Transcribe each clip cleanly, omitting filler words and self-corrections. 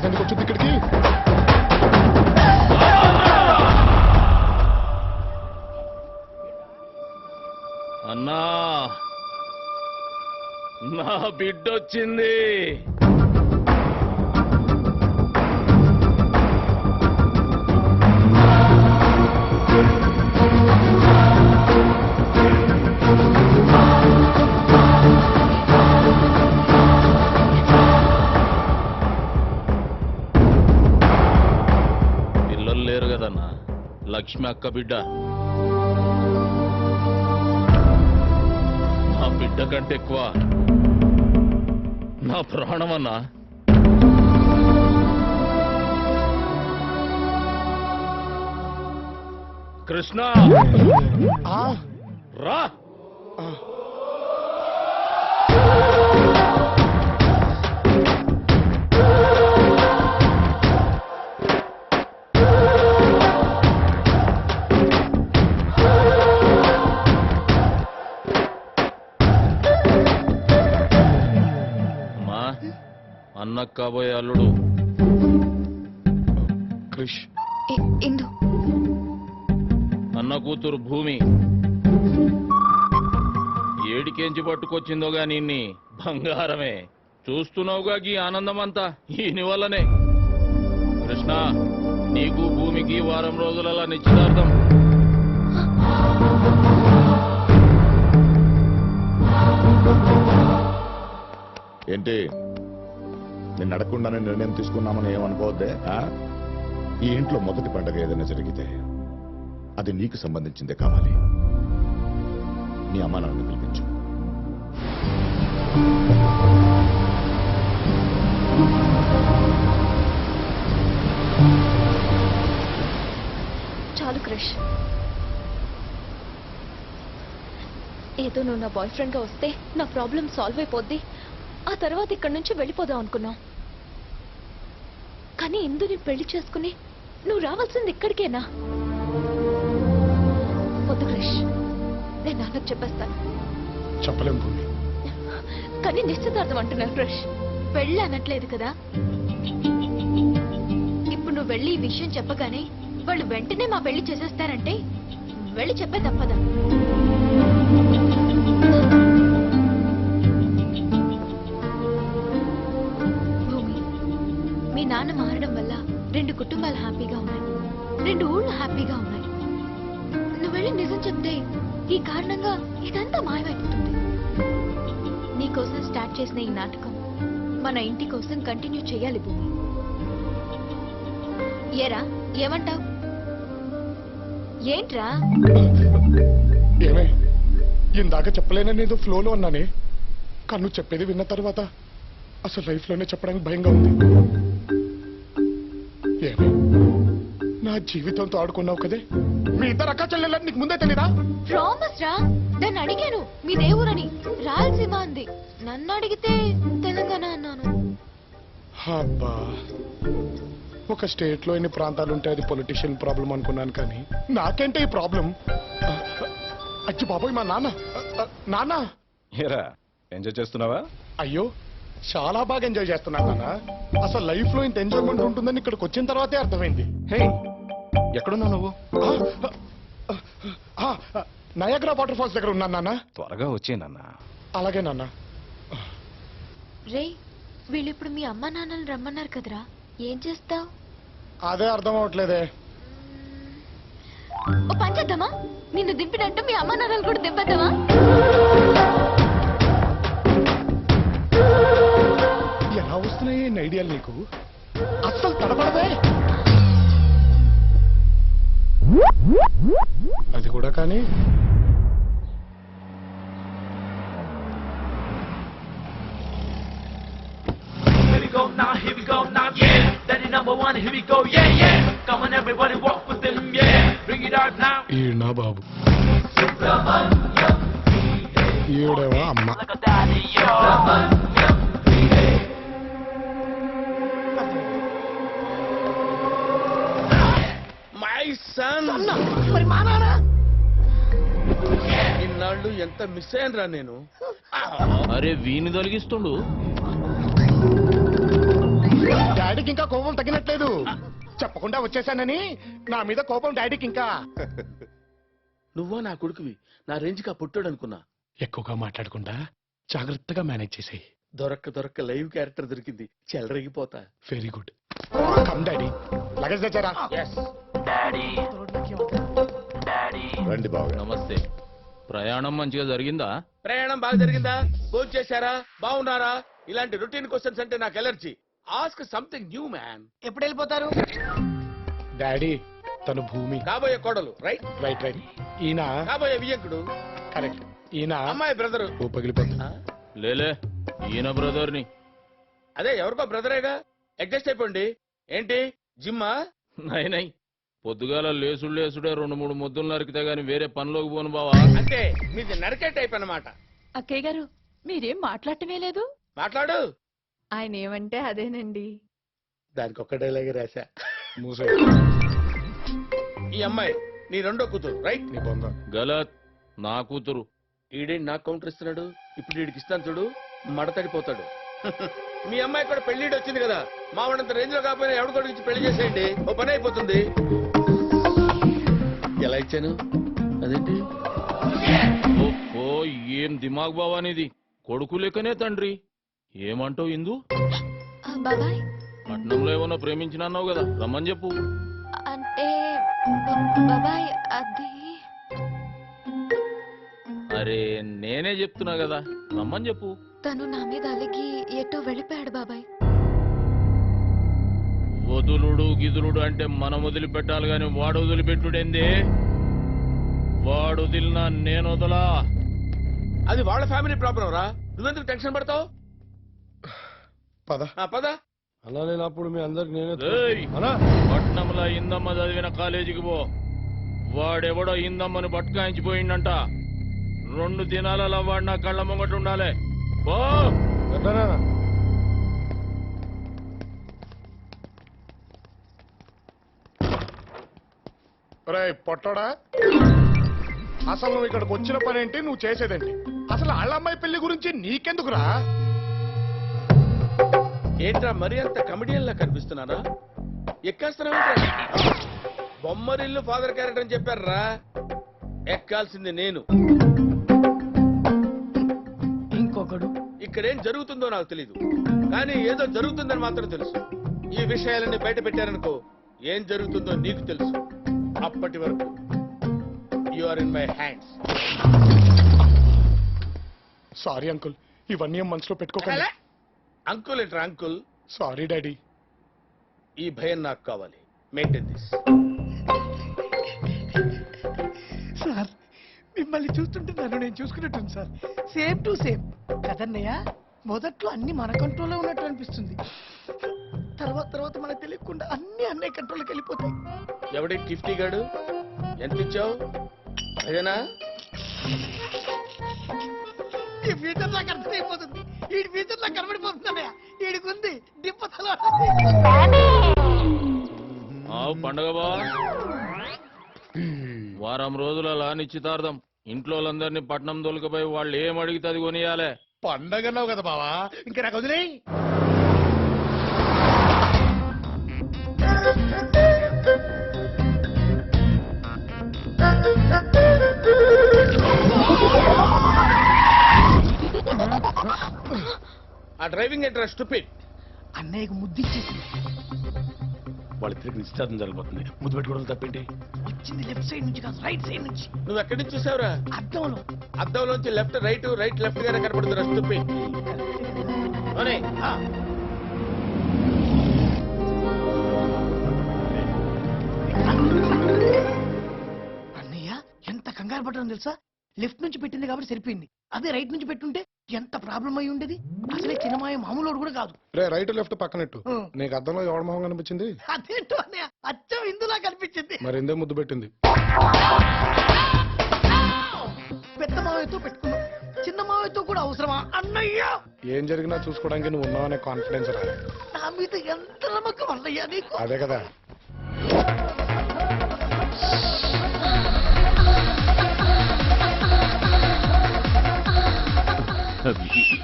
అదెందుకు వచ్చింది ఇక్కడికి? అన్నా, నా బిడ్డొచ్చింది. పిల్లలు లేరు కదన్నా, లక్ష్మి అక్క బిడ్డ. నా బిడ్డ కంటే ఎక్కువ నా ప్రాణం అన్నా. కృష్ణ రా. అన్నకు కాబోయే అల్లుడు క్రిష్. ఇందు అన్న కూతురు భూమి. ఏడికెంచి పట్టుకొచ్చిందో గాని ఇన్ని బంగారమే. చూస్తున్నావుగా ఈ ఆనందమంతా ఈయన వల్లనే. కృష్ణ, నీకు భూమికి వారం రోజులలా నిశ్చితార్థం. ఏంటి నేను అడగకుండానే నిర్ణయం తీసుకున్నామని ఏమనుకోవద్దే? ఈ ఇంట్లో మొదటి పండగ ఏదైనా జరిగితే అది నీకు సంబంధించిందే కావాలి. నీ అమ్మా నాన్నను పిలిపించు. చాలు క్రిష్. ఏదో నువ్వు నా బాయ్ ఫ్రెండ్ గా వస్తే నా ప్రాబ్లం సాల్వ్ అయిపోద్ది, ఆ తర్వాత ఇక్కడి నుంచి వెళ్ళిపోదాం అనుకున్నావు. కానీ ఇందుని పెళ్లి చేసుకుని నువ్వు రావాల్సింది ఇక్కడికేనా? వద్దు క్రిష్, నేను నాన్నకు చెప్పేస్తాను. చెప్పలేం భూమి. కానీ నిశ్చితార్థం అంటున్నాను క్రిష్, పెళ్ళి అనట్లేదు కదా. ఇప్పుడు నువ్వు వెళ్ళి ఈ విషయం చెప్పగానే వాళ్ళు వెంటనే మా పెళ్లి చేసేస్తారంటే వెళ్ళి చెప్పే తప్పదా? భూమి, మీ నాన్న మారడం వల్ల 2 కుటుంబాలు హ్యాపీగా ఉన్నాయి, 2 ఊళ్ళు హ్యాపీగా ఉన్నాయి. నువ్వు వెళ్ళి నిజం చెప్తే ఈ కారణంగా ఇదంతా మాయమైపోతుంది. నీకోసం స్టార్ట్ చేసిన ఈ నాటకం మన ఇంటి కోసం కంటిన్యూ చేయాలి భూమి. ఏరా, ఏమంటావ్? ఏంట్రా? ఏమే, ఇందాక చెప్పలేనని ఏదో ఫ్లోలో అన్నానే, కానీ నువ్వు చెప్పేది విన్న తర్వాత అసలు లైఫ్ లోనే చెప్పడానికి భయంగా ఉంది. ఏమే, నా జీవితంతో ఆడుకున్నావు కదే. మీ ఇద్దరు అక్క చెల్లెలని నీకు ముందే తెలీదా? ప్రామిస్ రా. దాన్ని అడిగాను మీ దేవురని, రాయలసీమ అంది. నన్ను అడిగితే తెలంగాణ అన్నాను. అబ్బా, ఒక స్టేట్ లో ఎన్ని ప్రాంతాలు ఉంటే అది పొలిటీషియన్ ప్రాబ్లం అనుకున్నాను, కానీ నాకేంటే ఈ ప్రాబ్లం. అచ్చి బాబోయ్, మా నాన్న. నాన్న, ఏరా ఎంజాయ్ చేస్తున్నావా? అయ్యో చాలా బాగా ఎంజాయ్ చేస్తున్నాను నాన్న. అసలు లైఫ్ లో ఇంత ఎంజాయ్మెంట్ ఉంటుందని ఇక్కడికి వచ్చిన తర్వాతే అర్థమైంది. హే, ఎక్కడున్నావు నువ్వు? నయాగ్రా వాటర్ ఫాల్స్ దగ్గర ఉన్నాను నాన్న. త్వరగా వచ్చేనన్నా. అలాగే నాన్న. రే, వీళ్ళు ఇప్పుడు మీ అమ్మ నాన్నలు రమ్మన్నారు కదరా, ఏం చేస్తావు? అదే అర్థం అవట్లేదే. ఓ పని చేద్దామా, నిన్ను దింపినట్టు మీ అమ్మ నాన్నలు కూడా దింపేద్దామా? ఎలా వస్తున్నాయి ఐడియాలు నీకు? అస్సలు తడపడదే. అది కూడా కానీ Here we go now, here we go now, yeah. Daddy number 1, here we go, yeah, yeah. Come on everybody, walk with them, yeah. Bring it out now. ఈయన బాబు, ఈడేవా అమ్మ. Like a daddy, yo. My son. మరి మా నాన్న ఇన్నాళ్ళు ఎంత miss అయ్యానరా నేను. అరే వీని తొలగిస్తుండు. డాడీకి నీకు ఇంకా కోపం తగ్గినట్లేదు. చెప్పకుండా వచ్చేసానని నా మీద కోపం డాడీకి ఇంకా. నువ్వా నా కొడుకువి, నా రేంజ్కి పుట్టాడు అనుకున్నా. ఎక్కువగా మాట్లాడకుండా జాగ్రత్తగా మేనేజ్ చేసేయి. దొరక్క లైవ్ క్యారెక్టర్ దొరికింది, చెలరగిపోతా. Very good. Come daddy, luggage తెచ్చారా? రండి బాబు. నమస్తే. ప్రయాణం మంచిగా జరిగిందా? ప్రయాణం బాగా జరిగిందా? భోజనం చేశారా? బాగున్నారా? ఇలాంటి రొటీన్ క్వశ్చన్స్ అంటే నాకు allergy. Ask something new man. ఎప్పుడు వెళ్ళిపోతారు? డాడీ తను భూమి. కాబోయే కోడలు రైట్, రైట్ రైట్. ఈయన కాబోయే వియ్యంకుడు కరెక్ట్. ఈయన అమ్మాయి బ్రదరు. ఓ పగిలిపోతుంది. లేలే, ఈయన బ్రదర్ని. అదే ఎవరికో బ్రదరేగా, అడ్జస్ట్ అయిపోండి. ఏంటి జిమ్మా? నై పొద్దుగాల లేసుడే 2-3 ముద్దులు నరికితే గాని వేరే పనిలోకి పోను బావా. అంటే మీది నరికే టైప్ అన్నమాట. అక్కయ్య గారు మీరేం మాట్లాడటమే లేదు. మాట్లాడు. ఆయన ఏమంటే అదేనండి. దానికి ఒక్క డైలాగ్ రాశా. మూసే ఈ అమ్మాయి నీ రెండో కూతురు రైట్. నీ బొంద. గలత్, నా కూతురు. ఈడేంటి నాకు కౌంటర్ ఇస్తున్నాడు? ఇప్పుడు వీడికి ఇస్తాను చూడు, మడతడిపోతాడు. మీ అమ్మాయి కూడా పెళ్లిడి వచ్చింది కదా, మా వాడంత రేంజ్ లో కాకపోయినా ఎవరి కొడుకు ఇచ్చి పెళ్లి చేసేయండి, ఓ పని అయిపోతుంది. ఎలా ఇచ్చాను? అదేంటి ఓ ఏం దిమాగ్ బావా నీది. కొడుకు లెక్కనే తండ్రి. ఏమంటావు ఇందు? బాబాయ్ పట్నంలో ఏమన్నా ప్రేమించినన్నావు కదా, రమ్మని చెప్పు. అంటే బాబాయ్ అది అరే నేనే చెప్తున్నా కదా, రమ్మని చెప్పు. తను నా మీద అలిగి ఎటో వెళ్ళిపోయాడు బాబాయ్. వదులుడు గిదులుడు అంటే మనం వదిలిపెట్టాలి గాని వాడు వదిలిపెట్టుడేంది? వాడు వదిలినా నేను వదలా. అది వాళ్ళ ఫ్యామిలీ ప్రాబ్లం రా, నువ్వెందుకు టెన్షన్ పడతావు? పద. పద. అలా లేనప్పుడు మీ అందరికి నేనే ఏయ్, పట్నంలో ఇందమ్మ చదివిన కాలేజీకి పో. వాడెవడో ఇందమ్మని పట్టుకాయించిపోయిండంట. 2 దినాలలో వాడు నా కళ్ళ ముంగట ఉండాలి. పో. పొట్టోడా, అసలు నువ్వు ఇక్కడికి వచ్చిన పని ఏంటి, నువ్వు చేసేదేంటి? అసలు వాళ్ళమ్మాయి పెళ్లి గురించి నీకెందుకురా? ఏంట్రా మరి అంత కమెడియన్ లా కనిపిస్తున్నారా? ఎక్కేస్తున్నావు. బొమ్మరిల్లు ఫాదర్ క్యారెక్టర్ అని చెప్పారా? ఎక్కాల్సింది నేను. ఇంకొకడు. ఇక్కడేం జరుగుతుందో నాకు తెలీదు, కానీ ఏదో జరుగుతుందని మాత్రం తెలుసు. ఈ విషయాలన్నీ బయట పెట్టారనుకో, ఏం జరుగుతుందో నీకు తెలుసు. అప్పటి వరకు you are in my hands. Sorry uncle, ఇవన్నీ మనసులో పెట్టుకోకండి. అంకుల్ ఏంట్రా అంకుల్? Sorry daddy. ఈ భయం నాకు కావాలి. Maintain this. సార్ మిమ్మల్ని చూస్తుంటే నన్ను నేను చూసుకున్నట్టుంది సార్. సేమ్ టు సేమ్ కదన్నయ్య. మొదట్లో అన్ని మన కంట్రోల్లో ఉన్నట్టు అనిపిస్తుంది, తర్వాత మనకు తెలియకుండా అన్ని అన్నయ్య కంట్రోల్కి వెళ్ళిపోతాయి. ఎవడి గిఫ్టీ గాడు? ఎంత ఇచ్చావు? అదేనా? ఈ ఫ్యూచర్ నాకు అర్థమైపోతుంది. ఈ ఫ్యూచర్ నాకు కనబడిపోతుందన్నయ్య. ఈడికుంది దిప్పతలో. ఆవు పండగ బా. వారం రోజుల నిశ్చితార్థం. ఇంట్లో వాళ్ళందరినీ పట్నం దొలకపోయి వాళ్ళు ఏం అడిగితే అది కొనియాలే. పండగన్నావు కదా బావా, ఇంకా నాకు వదిలే. ఆ డ్రైవింగ్ ఏంట్రా స్టూపిడ్? అన్నయ్యకు ముద్దిచ్చేసింది. వాళ్ళిద్దరికి నిశ్చితార్థం జరగబోతుంది, ముద్దు పెట్టుకోవడం తప్పేంటి? వచ్చింది లెఫ్ట్ సైడ్ నుంచి కాదు, రైట్ సైడ్ నుంచి. నువ్వు ఎక్కడి నుంచి చూసావురా? అద్దంలో. అద్దంలోంచి లెఫ్ట్ రైట్, రైట్ లెఫ్ట్ గానే కనపడుతురా స్టూపిడ్. అన్నయ్య ఎంత కంగారు పడ్డాను తెలుసా? లెఫ్ట్ నుంచి పెట్టింది కాబట్టి సరిపోయింది. అదే రైట్ నుంచి పెట్టుంటే ఎంత ప్రాబ్లం అయి ఉండేది. అసలే చిన్నమాయ మామూలు కూడా కాదు. రైట్ లెఫ్ట్ పక్కనట్టు. నీకు అద్దంలో ఎవడ మొహం కనిపించింది? అదేంటో అన్నయ్య, అచ్చం ఇందులా కనిపించింది. మరి ఎందే ముద్దు పెట్టింది? పెద్ద మావయ్యతో పెట్టుకున్నాం, చిన్న మావయ్యతో కూడా అవసరమా అన్నయ్య? ఏం జరిగినా చూసుకోవడానికి నువ్వు ఉన్నావనే కాన్ఫిడెన్స్ రా. నా మీద ఎంత నమ్మకం అన్నయ్య నీకు. అదే కదా.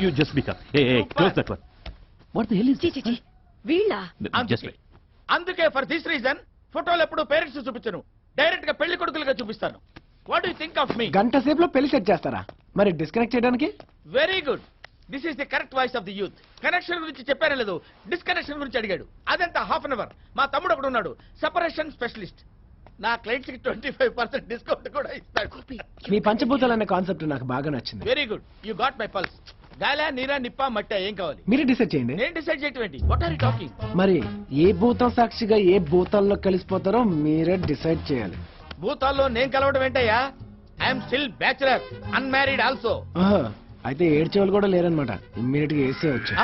You just speak up. Hey, close that one. What the hell is Chi. వీళ్ళ అందుకే ఫర్ దిస్ రీజన్ ఫోటోలు ఎప్పుడు పేరెంట్స్ చూపించను, డైరెక్ట్ గా పెళ్లి కొడుకులుగా చూపిస్తాను. వాట్ యు థింక్ ఆఫ్ మీ? గంట సేపులో పెళ్లి సెట్ చేస్తారా? మరి డిస్కనెక్ట్ చేయడానికి? Very good, this is the correct voice of the youth. Connection గురించి చెప్పారే లేదు, డిస్కనెక్షన్ గురించి అడిగాడు. అదంతా హాఫ్ అన్ అవర్. మా తమ్ముడు ఒకడు ఉన్నాడు, సెపరేషన్ స్పెషలిస్ట్. నా క్లయింట్స్ కి 25% డిస్కౌంట్ కూడా ఇస్తాడు. మీ పంచభూతాలు అనే కాన్సెప్ట్ నాకు బాగా నచ్చింది. Very good, you got my pulse. గాలా, నీరా, నిప్ప, మట్ట ఏం కావాలి? మీరే డిసైడ్ చేయండి. నేను డిసైడ్ చేయటం ఏంటి? What are you talking? మరి ఏ భూతం సాక్షిగా ఏ భూతాల్లో కలిసిపోతారో మీరే డిసైడ్ చేయాలి. భూతాల్లో నేను కలవడం ఏంటయ్యా? I'm still bachelor, unmarried also. ఆహా, అయితే ఏడ్చేవాళ్ళు కూడా లేరనమాట. ఇమ్మీడియట్ గా వేసేయచ్చు.